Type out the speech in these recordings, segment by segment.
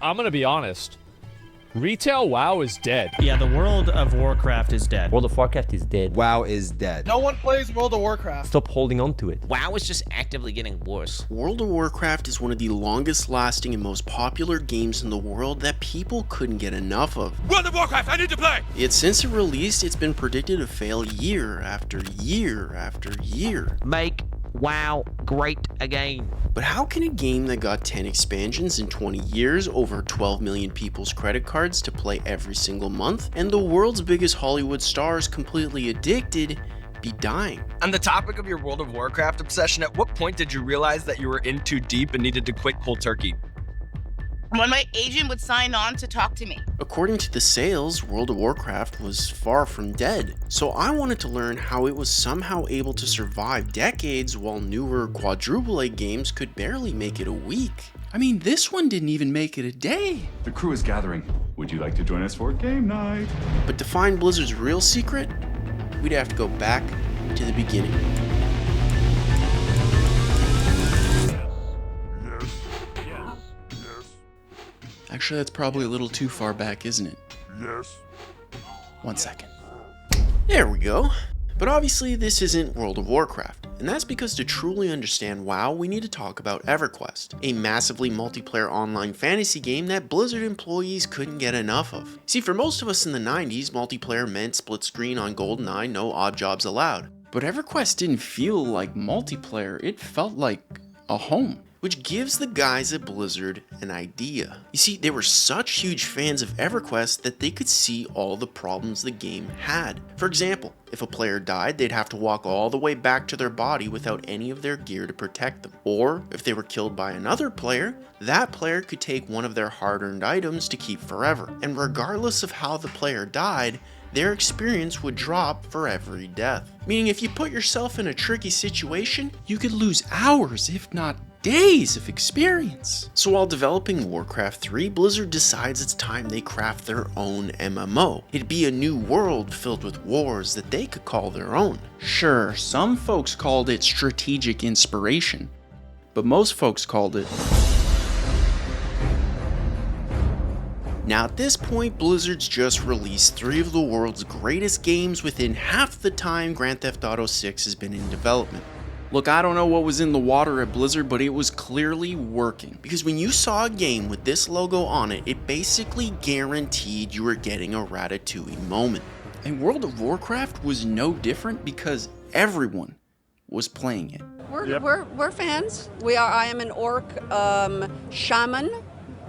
I'm gonna be honest. Retail WoW is dead. Yeah, the World of Warcraft is dead. World of Warcraft is dead. WoW is dead. No one plays World of Warcraft. Stop holding on to it. WoW is just actively getting worse. World of Warcraft is one of the longest lasting and most popular games in the world that people couldn't get enough of. World of Warcraft, I need to play! Yet since it released, it's been predicted to fail year after year after year. Make WoW great again. But how can a game that got 10 expansions in 20 years, over 12 million people's credit cards to play every single month, and the world's biggest Hollywood stars completely addicted, be dying? On the topic of your World of Warcraft obsession, at what point did you realize that you were in too deep and needed to quit cold turkey? When my agent would sign on to talk to me. According to the sales, World of Warcraft was far from dead. So I wanted to learn how it was somehow able to survive decades while newer quadruple-A games could barely make it a week. I mean, this one didn't even make it a day. The crew is gathering. Would you like to join us for game night? But to find Blizzard's real secret, we'd have to go back to the beginning. Actually, that's probably a little too far back, isn't it? Yes. 1 second. There we go. But obviously this isn't World of Warcraft, and that's because to truly understand WoW, we need to talk about EverQuest, a massively multiplayer online fantasy game that Blizzard employees couldn't get enough of. See, for most of us in the 90s, multiplayer meant split screen on GoldenEye, no odd jobs allowed. But EverQuest didn't feel like multiplayer, it felt like a home. Which gives the guys at Blizzard an idea. You see, they were such huge fans of EverQuest that they could see all the problems the game had. For example, if a player died, they'd have to walk all the way back to their body without any of their gear to protect them. Or, if they were killed by another player, that player could take one of their hard-earned items to keep forever. And regardless of how the player died, their experience would drop for every death. Meaning if you put yourself in a tricky situation, you could lose hours, if not days of experience. So while developing Warcraft 3, Blizzard decides it's time they craft their own MMO. It'd be a new world filled with wars that they could call their own. Sure, some folks called it strategic inspiration, but most folks called it... Now at this point, Blizzard's just released 3 of the world's greatest games within half the time Grand Theft Auto 6 has been in development. Look, I don't know what was in the water at Blizzard, but it was clearly working. Because when you saw a game with this logo on it, it basically guaranteed you were getting a Ratatouille moment. And World of Warcraft was no different because everyone was playing it. We're fans. I am an orc shaman.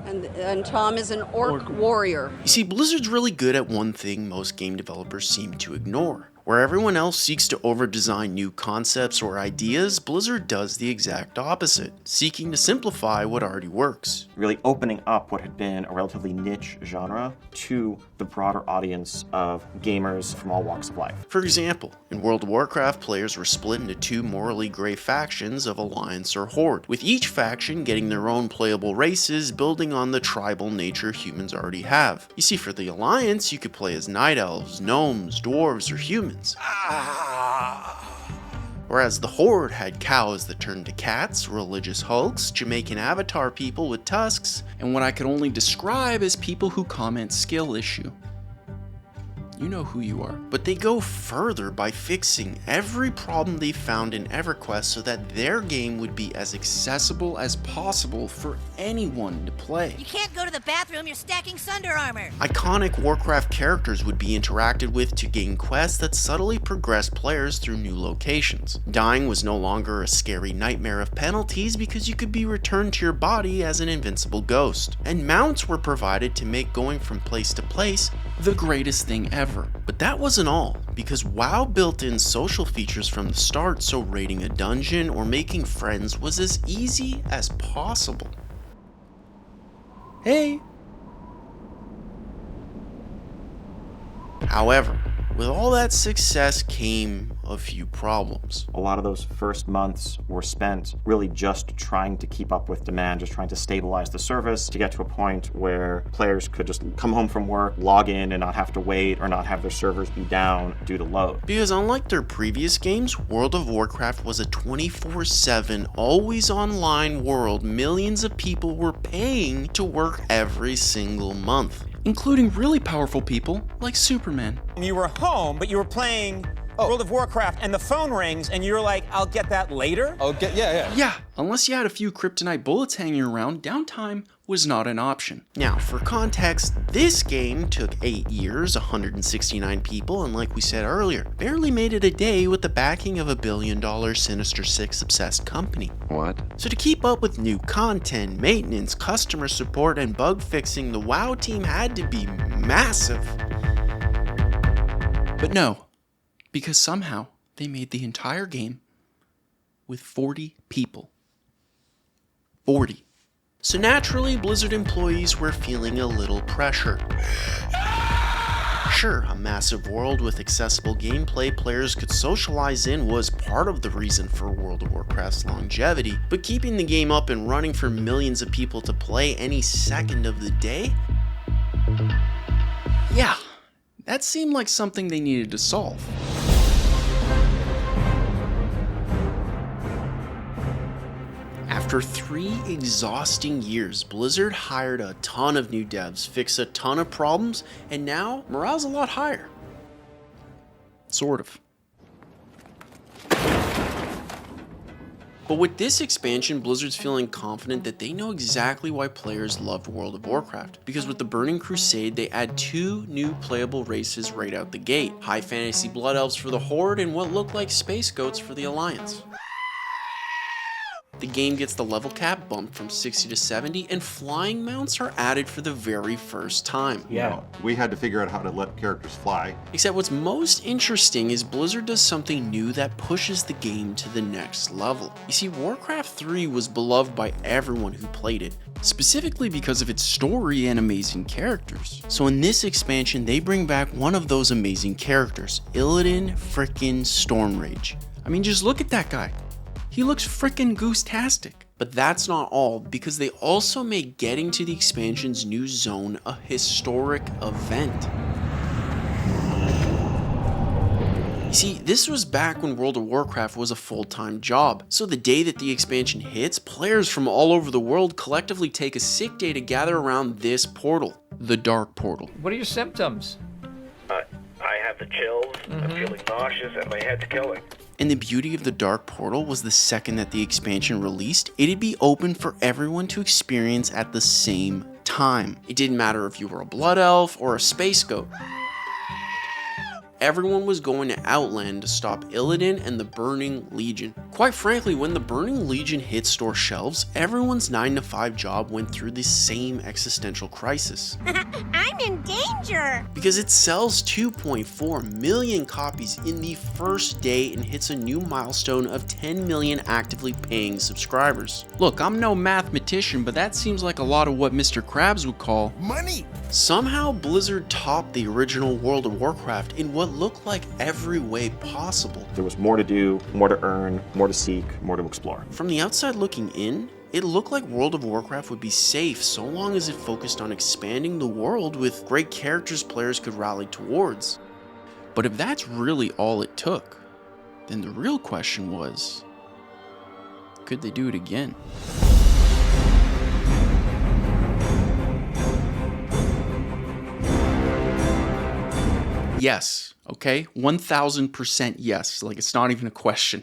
And Tom is an orc warrior. You see, Blizzard's really good at one thing most game developers seem to ignore. Where everyone else seeks to over-design new concepts or ideas, Blizzard does the exact opposite, seeking to simplify what already works. Really opening up what had been a relatively niche genre to the broader audience of gamers from all walks of life. For example, in World of Warcraft, players were split into 2 morally gray factions of Alliance or Horde, with each faction getting their own playable races, building on the tribal nature humans already have. You see, for the Alliance, you could play as Night Elves, Gnomes, Dwarves, or humans. Whereas the Horde had cows that turned to cats, religious hulks, Jamaican avatar people with tusks, and what I could only describe as people who comment skill issue. You know who you are. But they go further by fixing every problem they found in EverQuest so that their game would be as accessible as possible for anyone to play. You can't go to the bathroom, you're stacking Sunder armor. Iconic Warcraft characters would be interacted with to gain quests that subtly progressed players through new locations. Dying was no longer a scary nightmare of penalties because you could be returned to your body as an invincible ghost. And mounts were provided to make going from place to place the greatest thing ever. But that wasn't all, because WoW built in social features from the start, so raiding a dungeon or making friends was as easy as possible. Hey! However, with all that success came a few problems. A lot of those first months were spent really just trying to keep up with demand, just trying to stabilize the service to get to a point where players could just come home from work, log in, and not have to wait or not have their servers be down due to load. Because unlike their previous games, World of Warcraft was a 24/7, always online world millions of people were paying to work every single month, including really powerful people like Superman. You were home, but you were playing World of Warcraft, and the phone rings, and you're like, I'll get that later? Yeah, unless you had a few kryptonite bullets hanging around, downtime was not an option. Now, for context, this game took 8 years, 169 people, and like we said earlier, barely made it a day with the backing of a $1 billion Sinister Six obsessed company. What? So to keep up with new content, maintenance, customer support, and bug fixing, the WoW team had to be massive. But no, because somehow they made the entire game with 40 people. 40. So naturally, Blizzard employees were feeling a little pressure. Sure, a massive world with accessible gameplay players could socialize in was part of the reason for World of Warcraft's longevity, but keeping the game up and running for millions of people to play any second of the day? Yeah, that seemed like something they needed to solve. After 3 exhausting years, Blizzard hired a ton of new devs, fixed a ton of problems, and now morale's a lot higher. Sort of. But with this expansion, Blizzard's feeling confident that they know exactly why players loved World of Warcraft. Because with the Burning Crusade, they add 2 new playable races right out the gate. High fantasy blood elves for the Horde and what look like space goats for the Alliance. The game gets the level cap bumped from 60 to 70, and flying mounts are added for the very first time. Yeah. We had to figure out how to let characters fly. Except what's most interesting is Blizzard does something new that pushes the game to the next level. You see, Warcraft 3 was beloved by everyone who played it, specifically because of its story and amazing characters. So in this expansion, they bring back one of those amazing characters, Illidan frickin' Stormrage. I mean, just look at that guy. He looks frickin' Goose-tastic. But that's not all, because they also make getting to the expansion's new zone a historic event. You see, this was back when World of Warcraft was a full-time job, so the day that the expansion hits, players from all over the world collectively take a sick day to gather around this portal, the Dark Portal. What are your symptoms? I have the chills, I'm feeling nauseous, and my head's killing. And the beauty of the Dark Portal was the second that the expansion released, it'd be open for everyone to experience at the same time. It didn't matter if you were a blood elf or a space goat. Everyone was going to Outland to stop Illidan and the Burning Legion. Quite frankly, when the Burning Legion hit store shelves, everyone's 9-to-5 job went through the same existential crisis. I'm in danger! Because it sells 2.4 million copies in the first day and hits a new milestone of 10 million actively paying subscribers. Look, I'm no mathematician, but that seems like a lot of what Mr. Krabs would call money. Somehow Blizzard topped the original World of Warcraft in what looked like every way possible. There was more to do, more to earn, more to seek, more to explore. From the outside looking in, it looked like World of Warcraft would be safe so long as it focused on expanding the world with great characters players could rally towards. But if that's really all it took, then the real question was, could they do it again? Yes, okay? 1000% yes, like it's not even a question.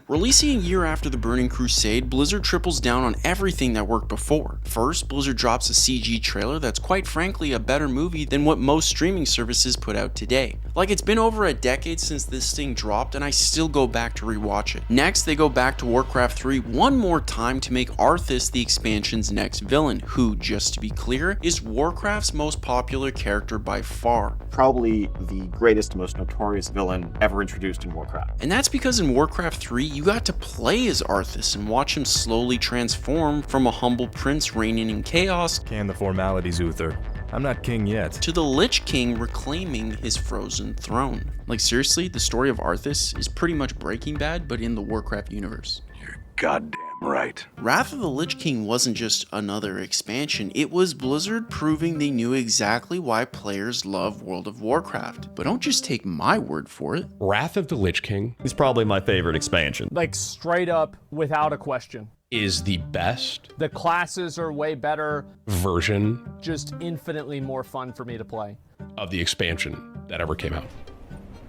Releasing a year after the Burning Crusade, Blizzard triples down on everything that worked before. First, Blizzard drops a CG trailer that's quite frankly a better movie than what most streaming services put out today. Like, it's been over a decade since this thing dropped and I still go back to rewatch it. Next, they go back to Warcraft 3 one more time to make Arthas the expansion's next villain, who, just to be clear, is Warcraft's most popular character by far. Probably the greatest, most notorious villain ever introduced in Warcraft. And that's because in Warcraft 3, you got to play as Arthas and watch him slowly transform from a humble prince reigning in chaos. Can the formalities, Uther. I'm not king yet. To the Lich King reclaiming his frozen throne. Like seriously, the story of Arthas is pretty much Breaking Bad, but in the Warcraft universe. You're goddamn right. Wrath of the Lich King wasn't just another expansion, it was Blizzard proving they knew exactly why players love World of Warcraft. But don't just take my word for it. Wrath of the Lich King He's probably my favorite expansion. like straight up without a question is the best. The classes are way better. Version just infinitely more fun for me to play of the expansion that ever came out.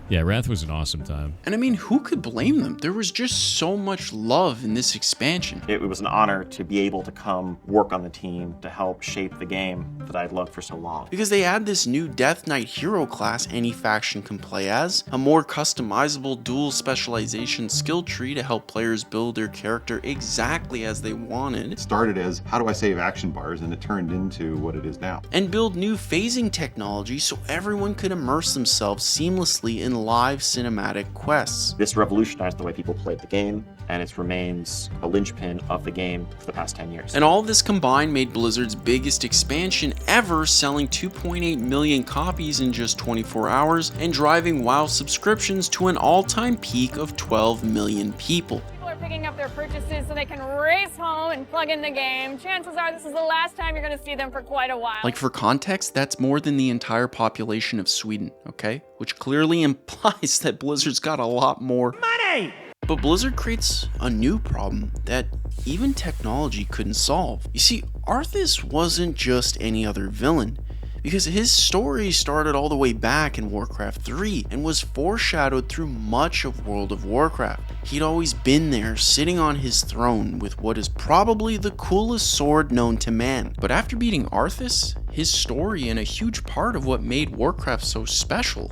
Yeah, Wrath was an awesome time. And I mean, who could blame them? There was just so much love in this expansion. It was an honor to be able to come work on the team to help shape the game that I'd loved for so long. Because they add this new Death Knight hero class any faction can play as, a more customizable dual specialization skill tree to help players build their character exactly as they wanted. It started as, how do I save action bars? And it turned into what it is now. And build new phasing technology so everyone could immerse themselves seamlessly in live cinematic quests. This revolutionized the way people played the game, and it remains a linchpin of the game for the past 10 years. And all this combined made Blizzard's biggest expansion ever, selling 2.8 million copies in just 24 hours and driving WoW subscriptions to an all-time peak of 12 million people. People are picking up their purchases so they can race home and plug in the game. Chances are this is the last time you're going to see them for quite a while. Like, for context, that's more than the entire population of Sweden, okay? Which clearly implies that Blizzard's got a lot more money! But Blizzard creates a new problem that even technology couldn't solve. You see, Arthas wasn't just any other villain, because his story started all the way back in Warcraft 3 and was foreshadowed through much of World of Warcraft. He'd always been there, sitting on his throne with what is probably the coolest sword known to man. But after beating Arthas, his story and a huge part of what made Warcraft so special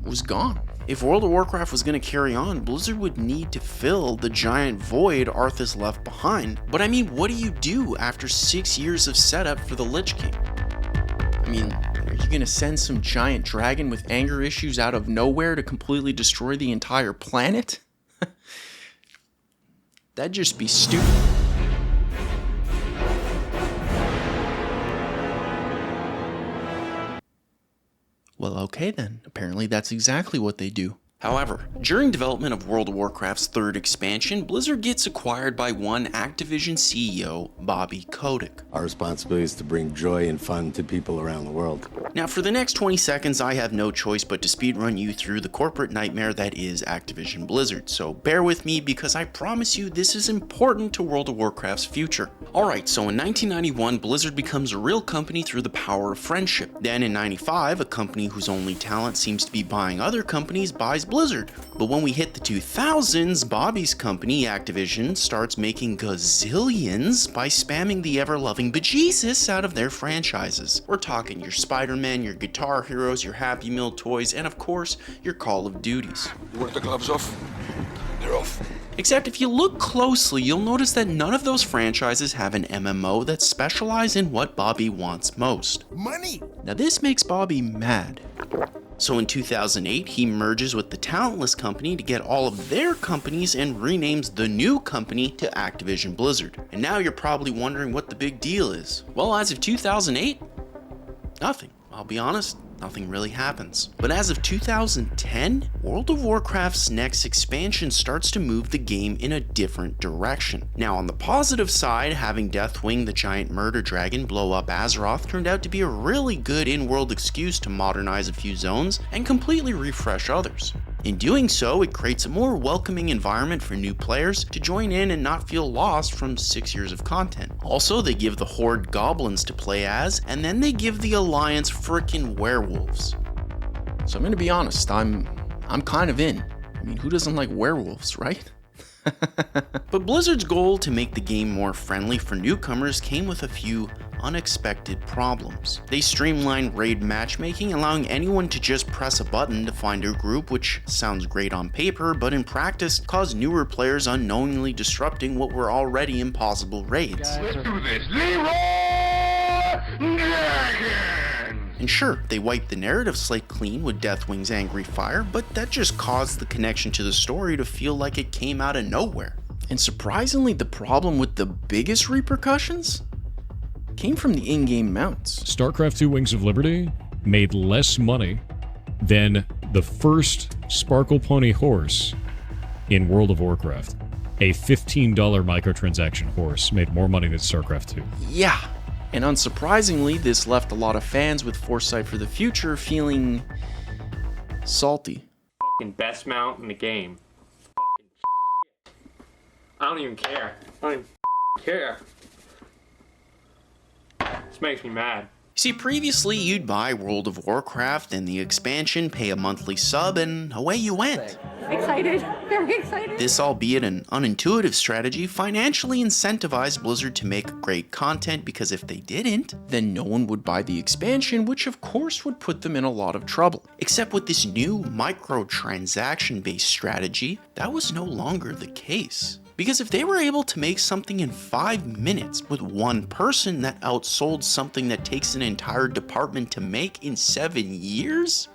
was gone. If World of Warcraft was going to carry on, Blizzard would need to fill the giant void Arthas left behind. But I mean, what do you do after 6 years of setup for the Lich King? I mean, are you going to send some giant dragon with anger issues out of nowhere to completely destroy the entire planet? That'd just be stupid. Well, okay then. Apparently that's exactly what they do. However, during development of World of Warcraft's third expansion, Blizzard gets acquired by one Activision CEO, Bobby Kotick. Our responsibility is to bring joy and fun to people around the world. Now, for the next 20 seconds, I have no choice but to speedrun you through the corporate nightmare that is Activision Blizzard, so bear with me because I promise you this is important to World of Warcraft's future. Alright, so in 1991, Blizzard becomes a real company through the power of friendship. Then in 95, a company whose only talent seems to be buying other companies buys Blizzard. But when we hit the 2000s, Bobby's company, Activision, starts making gazillions by spamming the ever-loving bejesus out of their franchises. We're talking your Spider-Man, your Guitar Heroes, your Happy Meal toys, and of course, your Call of Duties. You want the gloves off? They're off. Except if you look closely, you'll notice that none of those franchises have an MMO that specializes in what Bobby wants most. Money! Now this makes Bobby mad. So in 2008, he merges with the Talentless company to get all of their companies and renames the new company to Activision Blizzard. And now you're probably wondering what the big deal is. Well, as of 2008, nothing. I'll be honest, nothing really happens. But as of 2010, World of Warcraft's next expansion starts to move the game in a different direction. Now on the positive side, having Deathwing the giant murder dragon blow up Azeroth turned out to be a really good in-world excuse to modernize a few zones and completely refresh others. In doing so, it creates a more welcoming environment for new players to join in and not feel lost from 6 years of content. Also, they give the Horde goblins to play as, and then they give the Alliance frickin' werewolves. So I'm gonna be honest, I'm kind of in. I mean, who doesn't like werewolves, right? But Blizzard's goal to make the game more friendly for newcomers came with a few unexpected problems. They streamlined raid matchmaking, allowing anyone to just press a button to find a group, which sounds great on paper, but in practice caused newer players unknowingly disrupting what were already impossible raids. Let's do this. Leroy Dragon! And sure, they wiped the narrative slate clean with Deathwing's angry fire, but that just caused the connection to the story to feel like it came out of nowhere. And surprisingly, the problem with the biggest repercussions? came from the in-game mounts. StarCraft II Wings of Liberty made less money than the first Sparkle Pony horse in World of Warcraft. A $15 microtransaction horse made more money than StarCraft II. Yeah, and unsurprisingly, this left a lot of fans with foresight for the future feeling salty. Fucking best mount in the game. I don't even care. I don't even care. This makes me mad. See, previously you'd buy World of Warcraft and the expansion, pay a monthly sub, and away you went. Excited. Very excited. This, albeit an unintuitive strategy, financially incentivized Blizzard to make great content, because if they didn't, then no one would buy the expansion, which of course would put them in a lot of trouble. Except with this new microtransaction-based strategy, that was no longer the case. Because if they were able to make something in 5 minutes with one person that outsold something that takes an entire department to make in 7 years,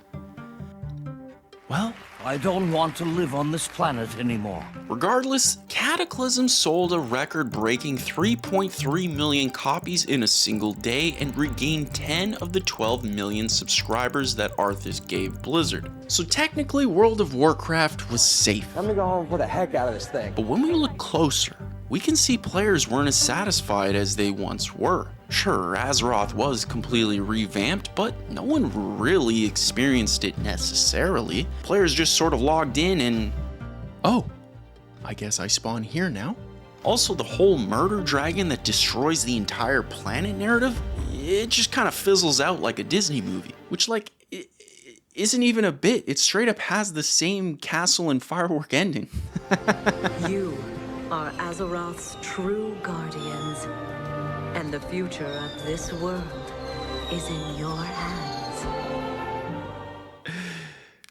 well, I don't want to live on this planet anymore. Regardless, Cataclysm sold a record-breaking 3.3 million copies in a single day and regained 10 of the 12 million subscribers that Arthas gave Blizzard. So technically, World of Warcraft was safe. I'm gonna go home and put the heck out of this thing. But when we look closer, we can see players weren't as satisfied as they once were. Sure, Azeroth was completely revamped, but no one really experienced it necessarily. Players just sort of logged in and, oh, I guess I spawn here now. Also, the whole murder dragon that destroys the entire planet narrative, it just kind of fizzles out like a Disney movie, which like, it isn't even a bit. It straight up has the same castle and firework ending. You are Azeroth's true guardians, and the future of this world is in your hands.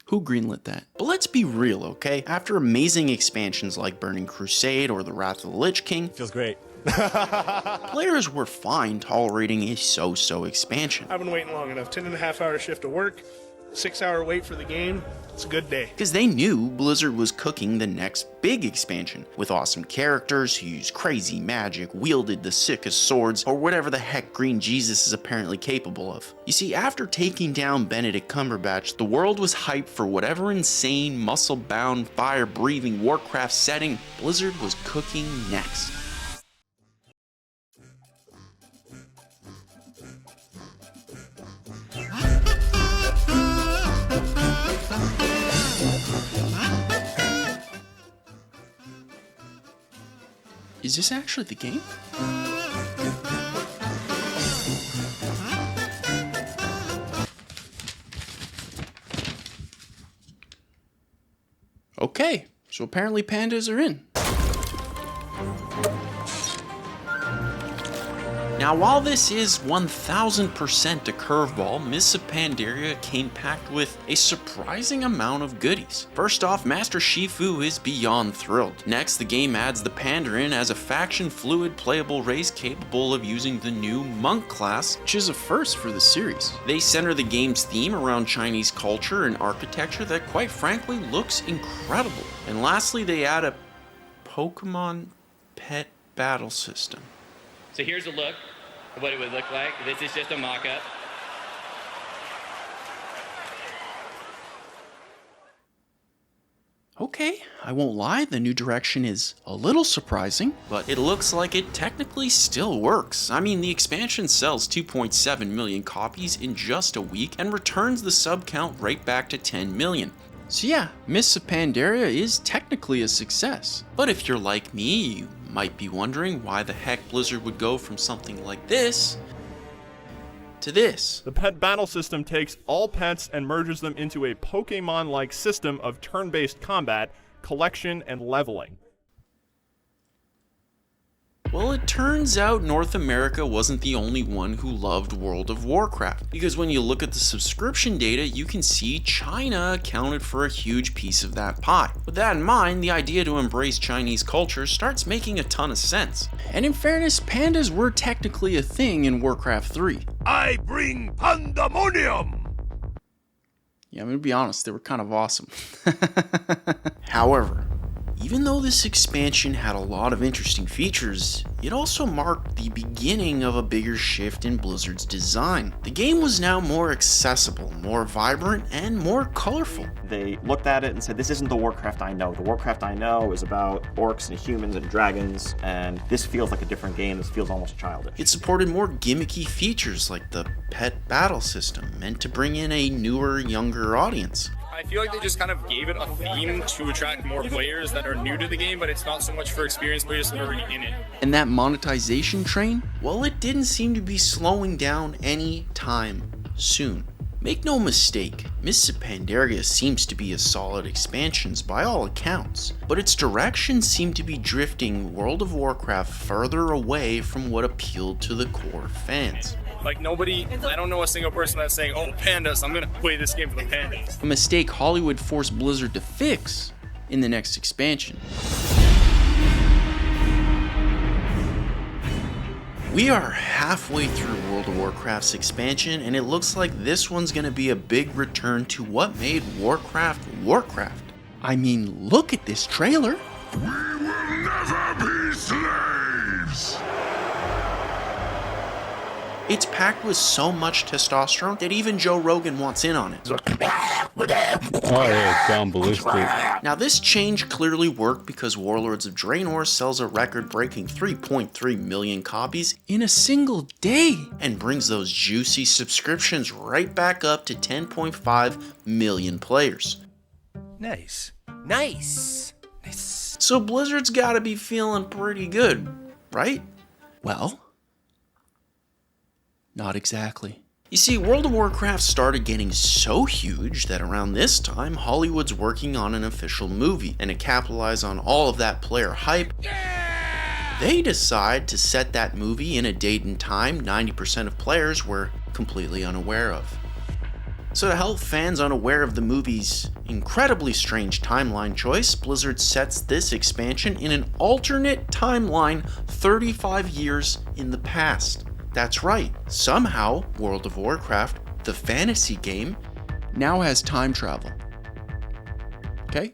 Who greenlit that? But let's be real, okay? After amazing expansions like Burning Crusade or the Wrath of the Lich King, Feels great. players were fine tolerating a so-so expansion. I've been waiting long enough. 10.5-hour shift to work, 6-hour wait for the game. It's a good day. Because they knew Blizzard was cooking the next big expansion, with awesome characters who used crazy magic, wielded the sickest swords, or whatever the heck Green Jesus is apparently capable of. You see, after taking down Benedict Cumberbatch, the world was hyped for whatever insane, muscle-bound, fire-breathing Warcraft setting Blizzard was cooking next. Is this actually the game? Okay, so apparently pandas are in. Now, while this is 1000% a curveball, Mists of Pandaria came packed with a surprising amount of goodies. First off, Master Shifu is beyond thrilled. Next, the game adds the Pandarin as a faction-fluid playable race capable of using the new Monk class, which is a first for the series. They center the game's theme around Chinese culture and architecture that quite frankly looks incredible. And lastly, they add a Pokemon pet battle system. So here's a look at what it would look like. This is just a mock-up. Okay, I won't lie, the new direction is a little surprising, but it looks like it technically still works. I mean, the expansion sells 2.7 million copies in just a week and returns the sub count right back to 10 million. So yeah, Mists of Pandaria is technically a success. But if you're like me, you might be wondering why the heck Blizzard would go from something like this to this. The pet battle system takes all pets and merges them into a Pokemon-like system of turn-based combat, collection, and leveling. Well, it turns out North America wasn't the only one who loved World of Warcraft, because when you look at the subscription data, you can see China accounted for a huge piece of that pie. With that in mind, the idea to embrace Chinese culture starts making a ton of sense. And in fairness, pandas were technically a thing in Warcraft 3. I bring pandemonium! Yeah, I'm gonna be honest, they were kind of awesome. However, Even though this expansion had a lot of interesting features, it also marked the beginning of a bigger shift in Blizzard's design. The game was now more accessible, more vibrant, and more colorful. They looked at it and said, this isn't the Warcraft I know. The Warcraft I know is about orcs and humans and dragons, and this feels like a different game. This feels almost childish. It supported more gimmicky features like the pet battle system, meant to bring in a newer, younger audience. I feel like they just kind of gave it a theme to attract more players that are new to the game, but it's not so much for experienced players that are already in it. And that monetization train? Well, it didn't seem to be slowing down any time soon. Make no mistake, Mists of Pandaria seems to be a solid expansion by all accounts, but its direction seemed to be drifting World of Warcraft further away from what appealed to the core fans. Like nobody, I don't know a single person that's saying, oh, pandas, I'm gonna play this game for the pandas. A mistake Hollywood forced Blizzard to fix in the next expansion. We are halfway through World of Warcraft's expansion, and it looks like this one's gonna be a big return to what made Warcraft Warcraft. I mean, look at this trailer. We will never be slaves! It's packed with so much testosterone that even Joe Rogan wants in on it. Oh yeah, down ballistic. Now this change clearly worked because Warlords of Draenor sells a record-breaking 3.3 million copies in a single day and brings those juicy subscriptions right back up to 10.5 million players. Nice. Nice. Nice. So Blizzard's gotta be feeling pretty good, right? Well, not exactly. You see, World of Warcraft started getting so huge that around this time, Hollywood's working on an official movie, and to capitalize on all of that player hype, they decide to set that movie in a date and time 90% of players were completely unaware of. So to help fans unaware of the movie's incredibly strange timeline choice, Blizzard sets this expansion in an alternate timeline 35 years in the past. That's right, somehow World of Warcraft, the fantasy game, now has time travel. Okay?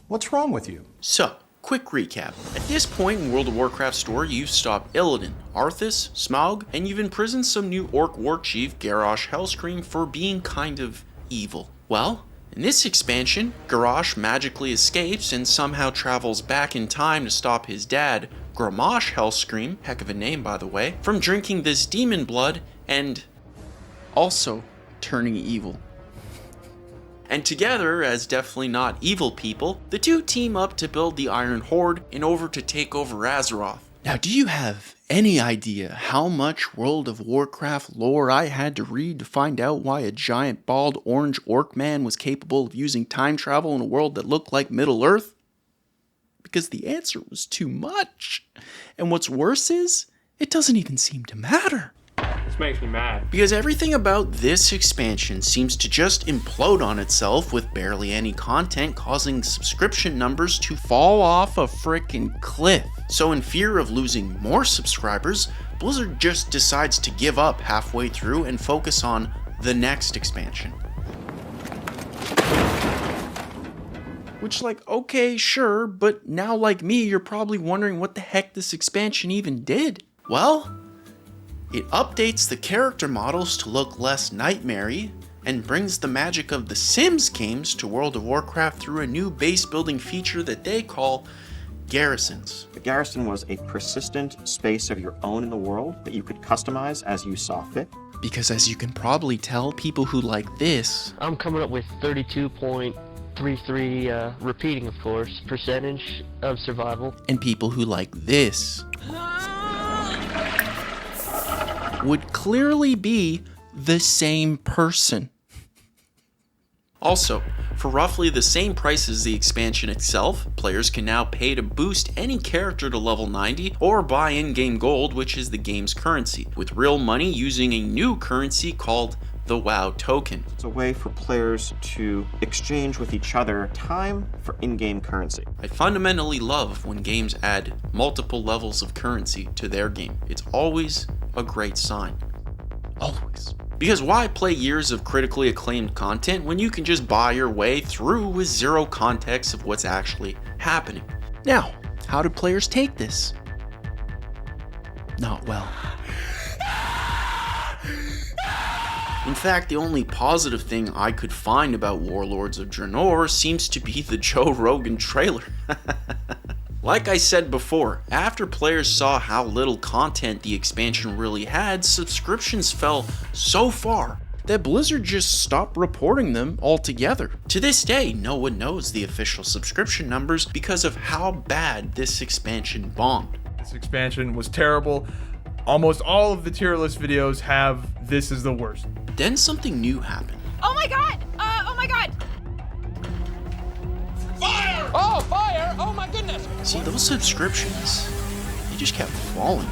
What's wrong with you? So, quick recap. At this point in World of Warcraft's story, you've stopped Illidan, Arthas, Smaug, and you've imprisoned some new orc war chief, Garrosh Hellscream, for being kind of evil. Well, in this expansion, Garrosh magically escapes and somehow travels back in time to stop his dad, Grommash Hellscream, heck of a name by the way, from drinking this demon blood and also turning evil. And together, as definitely not evil people, the two team up to build the Iron Horde in order to take over Azeroth. Now, do you have any idea how much World of Warcraft lore I had to read to find out why a giant bald orange orc man was capable of using time travel in a world that looked like Middle-earth? Because the answer was too much. And what's worse is, it doesn't even seem to matter. This makes me mad. Because everything about this expansion seems to just implode on itself with barely any content, causing subscription numbers to fall off a frickin' cliff. So in fear of losing more subscribers, Blizzard just decides to give up halfway through and focus on the next expansion. Which, like, okay, sure, but now like me, you're probably wondering what the heck this expansion even did. Well, it updates the character models to look less nightmare-y and brings the magic of the Sims games to World of Warcraft through a new base building feature that they call garrisons. The garrison was a persistent space of your own in the world that you could customize as you saw fit. Because as you can probably tell, people who like this... I'm coming up with 32.33, repeating of course, percentage of survival. And people who like this... would clearly be the same person. Also, for roughly the same price as the expansion itself, players can now pay to boost any character to level 90 or buy in-game gold, which is the game's currency, with real money using a new currency called the WoW token. It's a way for players to exchange with each other time for in-game currency. I fundamentally love when games add multiple levels of currency to their game. It's always a great sign. Always. Because why play years of critically acclaimed content when you can just buy your way through with zero context of what's actually happening? Now, how do players take this? Not well. In fact, the only positive thing I could find about Warlords of Draenor seems to be the Joe Rogan trailer. Like I said before, after players saw how little content the expansion really had, subscriptions fell so far that Blizzard just stopped reporting them altogether. To this day, no one knows the official subscription numbers because of how bad this expansion bombed. This expansion was terrible. Almost all of the tier list videos have "this is the worst." Then something new happened. Oh my god! Oh my god! Fire! Oh, fire! Oh my goodness! See, those subscriptions, they just kept falling.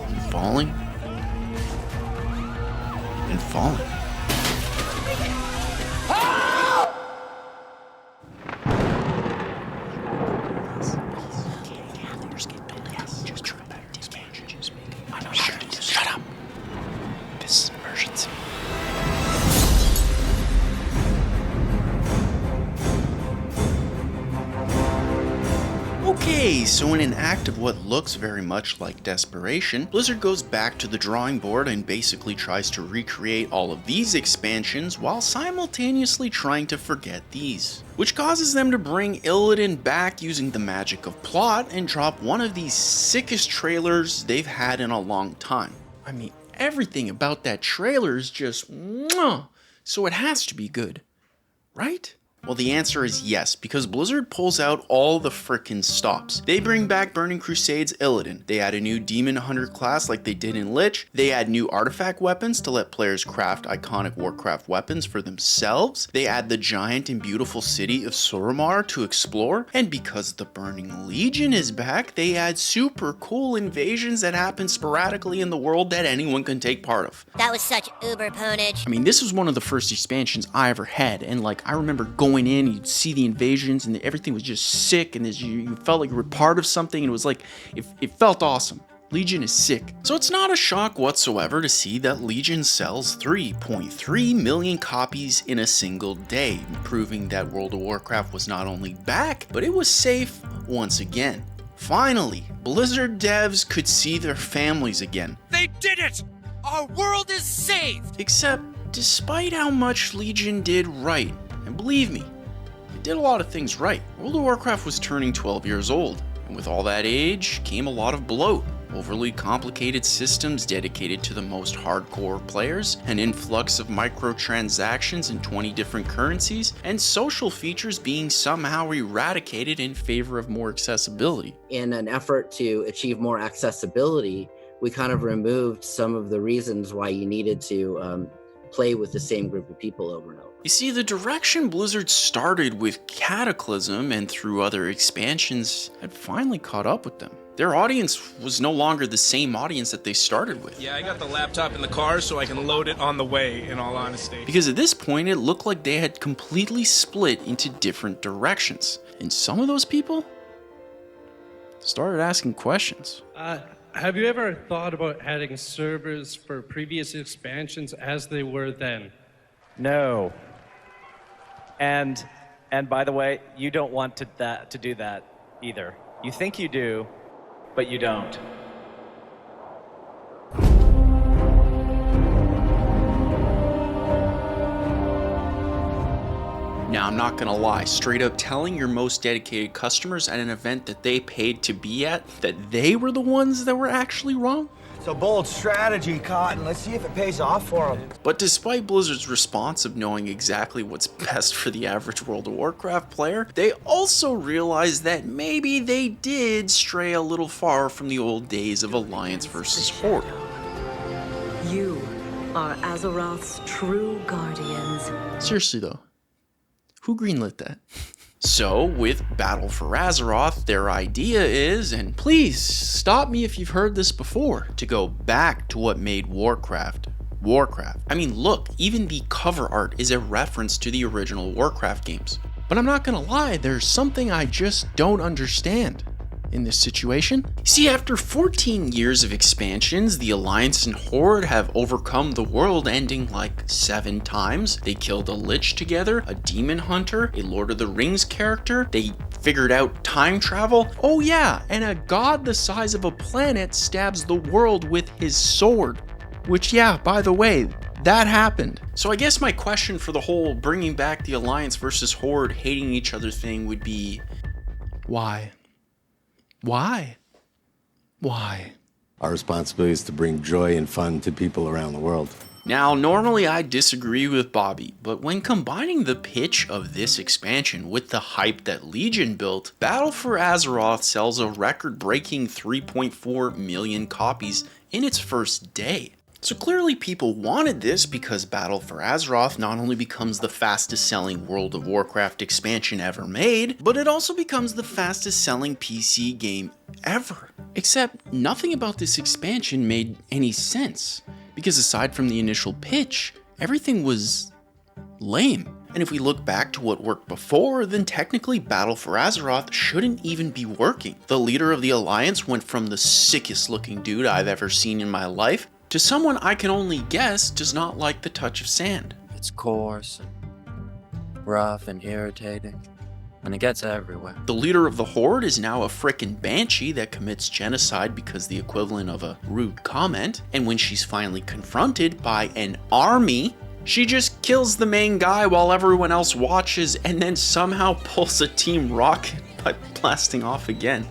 And falling. And falling. Shut up. This is an emergency. Okay, so in an act of what looks very much like desperation, Blizzard goes back to the drawing board and basically tries to recreate all of these expansions while simultaneously trying to forget these. Which causes them to bring Illidan back using the magic of plot and drop one of the sickest trailers they've had in a long time. I mean, everything about that trailer is just mwah, so it has to be good, right? Well, the answer is yes, because Blizzard pulls out all the frickin' stops. They bring back Burning Crusade's Illidan. They add a new Demon Hunter class like they did in Lich. They add new artifact weapons to let players craft iconic Warcraft weapons for themselves. They add the giant and beautiful city of Suramar to explore. And because the Burning Legion is back, they add super cool invasions that happen sporadically in the world that anyone can take part of. That was such uber ponage. I mean, this was one of the first expansions I ever had, and like, I remember going in, you'd see the invasions, and everything was just sick, and you felt like you were part of something, and it was like, it felt awesome. Legion is sick. So it's not a shock whatsoever to see that Legion sells 3.3 million copies in a single day, proving that World of Warcraft was not only back, but it was safe once again. Finally, Blizzard devs could see their families again. They did it! Our world is saved! Except, despite how much Legion did right, and believe me, it did a lot of things right, World of Warcraft was turning 12 years old, and with all that age came a lot of bloat, overly complicated systems dedicated to the most hardcore players, an influx of microtransactions in 20 different currencies, and social features being somehow eradicated in favor of more accessibility. In an effort to achieve more accessibility, we kind of removed some of the reasons why you needed to play with the same group of people over and over. You see, the direction Blizzard started with Cataclysm and through other expansions had finally caught up with them. Their audience was no longer the same audience that they started with. Yeah, I got the laptop in the car so I can load it on the way, in all honesty. Because at this point, it looked like they had completely split into different directions. And some of those people started asking questions. Have you ever thought about adding servers for previous expansions as they were then? No. And by the way, you don't want to do that either. You think you do, but you don't. Now, I'm not gonna lie, straight up telling your most dedicated customers at an event that they paid to be at that they were the ones that were actually wrong? It's a bold strategy, Cotton. Let's see if it pays off for them. But despite Blizzard's response of knowing exactly what's best for the average World of Warcraft player, they also realized that maybe they did stray a little far from the old days of Alliance versus Horde. You are Azeroth's true guardians. Seriously though, who greenlit that? So, with Battle for Azeroth, their idea is, and please stop me if you've heard this before, to go back to what made Warcraft. I mean, look, even the cover art is a reference to the original Warcraft games. But I'm not gonna lie, there's something I just don't understand. in this situation? See, after 14 years of expansions, the Alliance and Horde have overcome the world ending like 7 times. They killed a Lich together, a Demon Hunter, a Lord of the Rings character. They figured out time travel. Oh yeah, and a god the size of a planet stabs the world with his sword. Which, yeah, by the way, that happened. So I guess my question for the whole bringing back the Alliance versus Horde hating each other thing would be, why? Why? Why? Our responsibility is to bring joy and fun to people around the world. Now, normally I disagree with Bobby, but when combining the pitch of this expansion with the hype that Legion built, Battle for Azeroth sells a record-breaking 3.4 million copies in its first day. So clearly people wanted this because Battle for Azeroth not only becomes the fastest selling World of Warcraft expansion ever made, but it also becomes the fastest selling PC game ever. Except nothing about this expansion made any sense, because aside from the initial pitch, everything was lame. And if we look back to what worked before, then technically Battle for Azeroth shouldn't even be working. The leader of the Alliance went from the sickest looking dude I've ever seen in my life to someone I can only guess does not like the touch of sand. It's coarse and rough and irritating, and it gets everywhere. The leader of the Horde is now a frickin' banshee that commits genocide because the equivalent of a rude comment, and when she's finally confronted by an army, she just kills the main guy while everyone else watches and then somehow pulls a Team Rocket by blasting off again.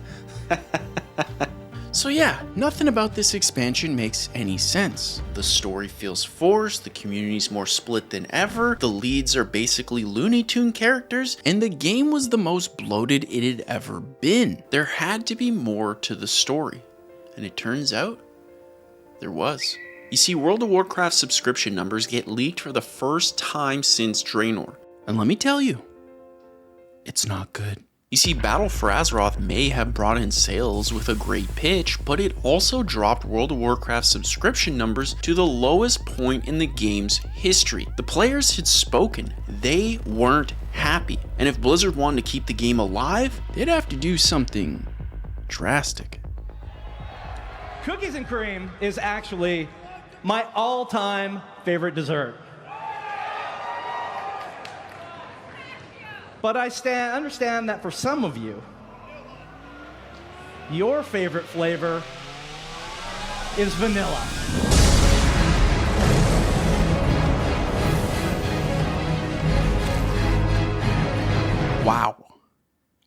So yeah, nothing about this expansion makes any sense. The story feels forced, the community's more split than ever, the leads are basically Looney Tune characters, and the game was the most bloated it had ever been. There had to be more to the story, and it turns out there was. You see, World of Warcraft subscription numbers get leaked for the first time since Draenor, and let me tell you, it's not good. You see, Battle for Azeroth may have brought in sales with a great pitch, but it also dropped World of Warcraft subscription numbers to the lowest point in the game's history. The players had spoken, they weren't happy, and if Blizzard wanted to keep the game alive, they'd have to do something drastic. Cookies and cream is actually my all-time favorite dessert. But I understand that for some of you, your favorite flavor is vanilla. Wow.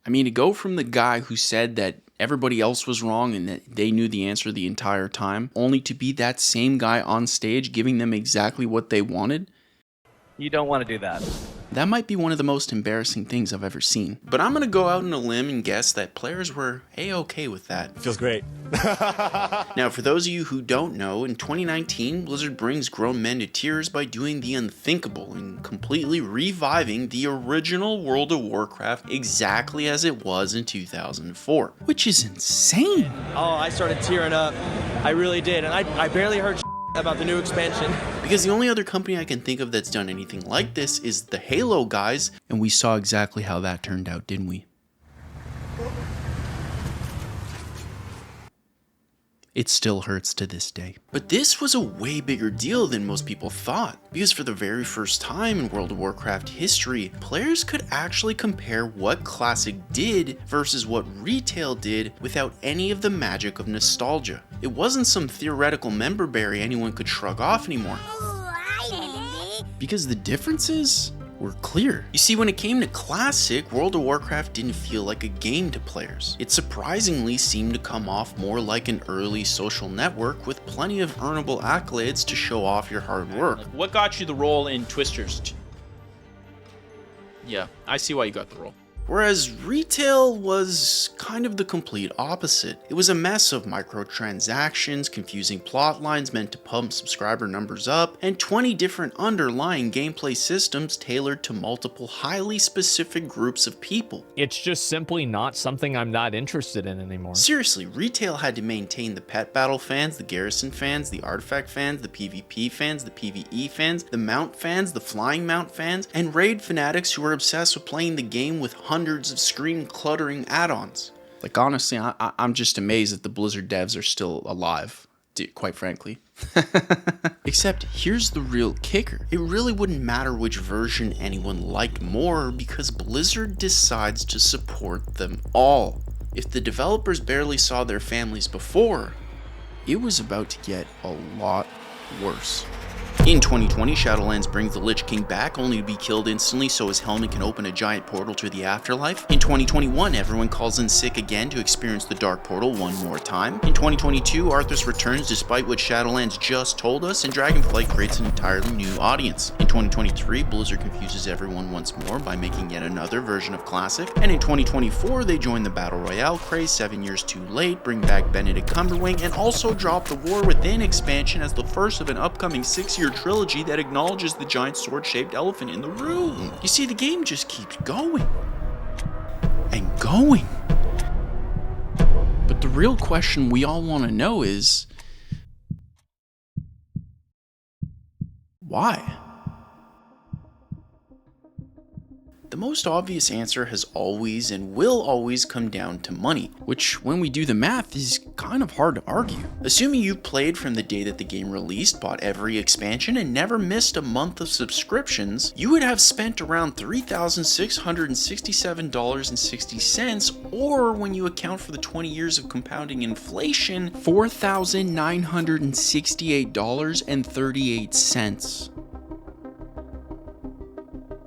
I mean, to go from the guy who said that everybody else was wrong and that they knew the answer the entire time, only to be that same guy on stage giving them exactly what they wanted. You don't want to do that. That might be one of the most embarrassing things I've ever seen. But I'm gonna go out on a limb and guess that players were A-okay with that. Feels great. Now, for those of you who don't know, in 2019, Blizzard brings grown men to tears by doing the unthinkable and completely reviving the original World of Warcraft exactly as it was in 2004, which is insane. Oh, I started tearing up. I really did, and I barely heard about the new expansion. Because the only other company I can think of that's done anything like this is the Halo guys, and we saw exactly how that turned out, didn't we? It still hurts to this day. But this was a way bigger deal than most people thought, because for the very first time in World of Warcraft history, players could actually compare what Classic did versus what Retail did without any of the magic of nostalgia. It wasn't some theoretical member berry anyone could shrug off anymore. Because the differences were clear. You see, when it came to Classic, World of Warcraft didn't feel like a game to players. It surprisingly seemed to come off more like an early social network with plenty of earnable accolades to show off your hard work. What got you the role in Twisters? Yeah, I see why you got the role. Whereas Retail was kind of the complete opposite. It was a mess of microtransactions, confusing plot lines meant to pump subscriber numbers up, and 20 different underlying gameplay systems tailored to multiple highly specific groups of people. It's just simply not something I'm not interested in anymore. Seriously, Retail had to maintain the pet battle fans, the garrison fans, the artifact fans, the PvP fans, the PvE fans, the mount fans, the flying mount fans, and raid fanatics who were obsessed with playing the game with hundreds of screen cluttering add-ons. Like, honestly, I'm just amazed that the Blizzard devs are still alive, quite frankly. Except, here's the real kicker. It really wouldn't matter which version anyone liked more because Blizzard decides to support them all. If the developers barely saw their families before, it was about to get a lot worse. In 2020, Shadowlands brings the Lich King back only to be killed instantly so his helmet can open a giant portal to the afterlife. In 2021, everyone calls in sick again to experience the Dark Portal one more time. In 2022, Arthas returns despite what Shadowlands just told us, and Dragonflight creates an entirely new audience. In 2023, Blizzard confuses everyone once more by making yet another version of Classic. And in 2024, they join the Battle Royale craze 7 years too late, bring back Benedict Cumberwing, and also drop the War Within expansion as the first of an upcoming 6-year trilogy that acknowledges the giant sword-shaped elephant in the room. You see, the game just keeps going and going. But the real question we all want to know is, why? The most obvious answer has always and will always come down to money, which when we do the math is kind of hard to argue. Assuming you've played from the day that the game released, bought every expansion, and never missed a month of subscriptions, you would have spent around $3,667.60, or when you account for the 20 years of compounding inflation, $4,968.38.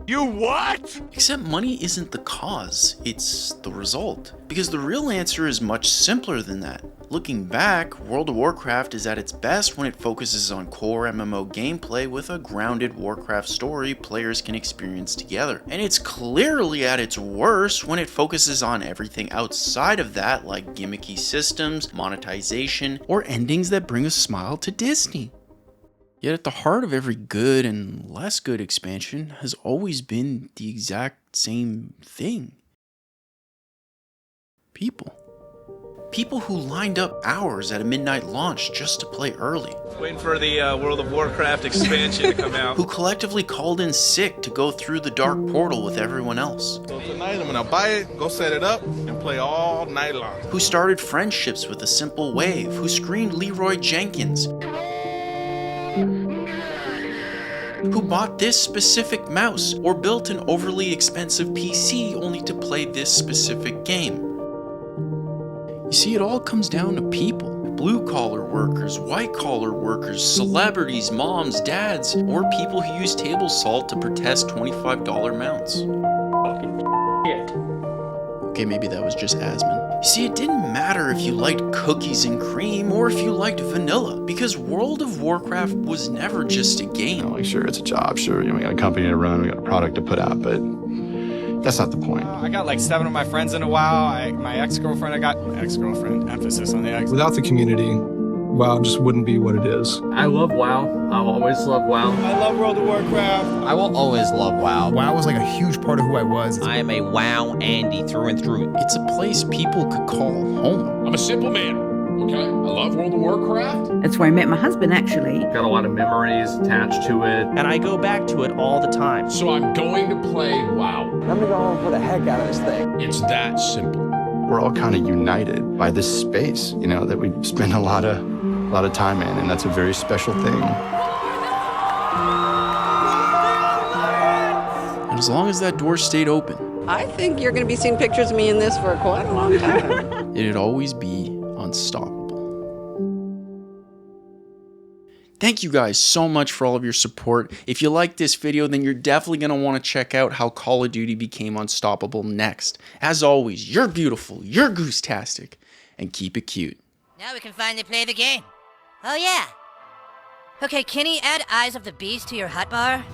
You what? Except money isn't the cause, it's the result. Because the real answer is much simpler than that. Looking back, World of Warcraft is at its best when it focuses on core MMO gameplay with a grounded Warcraft story players can experience together. And it's clearly at its worst when it focuses on everything outside of that, like gimmicky systems, monetization, or endings that bring a smile to Disney. Yet at the heart of every good and less good expansion has always been the exact same thing. People. People who lined up hours at a midnight launch just to play early. Waiting for the World of Warcraft expansion to come out. Who collectively called in sick to go through the Dark Portal with everyone else. So tonight I'm gonna buy it, go set it up, and play all night long. Who started friendships with a simple wave. Who screened Leroy Jenkins. Who bought this specific mouse or built an overly expensive PC only to play this specific game. You see, it all comes down to people. Blue-collar workers, white-collar workers, celebrities, moms, dads, or people who use table salt to protest $25 mounts. Okay, maybe that was just Asmon. You see, it didn't matter if you liked cookies and cream or if you liked vanilla, because World of Warcraft was never just a game. Like, sure, it's a job, sure, we got a company to run, we got a product to put out, but that's not the point. I got like 7 of my friends in a while. My ex-girlfriend, emphasis on the ex. Without the community, WoW just wouldn't be what it is. I love WoW. I'll always love WoW. I love World of Warcraft. I will always love WoW. WoW was like a huge part of who I was. I am a WoW Andy through and through. It's a place people could call home. I'm a simple man, okay? I love World of Warcraft. That's where I met my husband, actually. Got a lot of memories attached to it. And I go back to it all the time. So I'm going to play WoW. I'm gonna go home for the heck out of this thing. It's that simple. We're all kind of united by this space, that we spend a lot of time in, and that's a very special thing. And as long as that door stayed open, I think you're going to be seeing pictures of me in this for quite a long time. it'd always be unstoppable. Thank you guys so much for all of your support. If you like this video, then you're definitely going to want to check out how Call of Duty became unstoppable next. As always, you're beautiful, you're goose-tastic, and keep it cute. Now we can finally play the game. Oh yeah. Okay, Kenny, add Eyes of the Beast to your hotbar.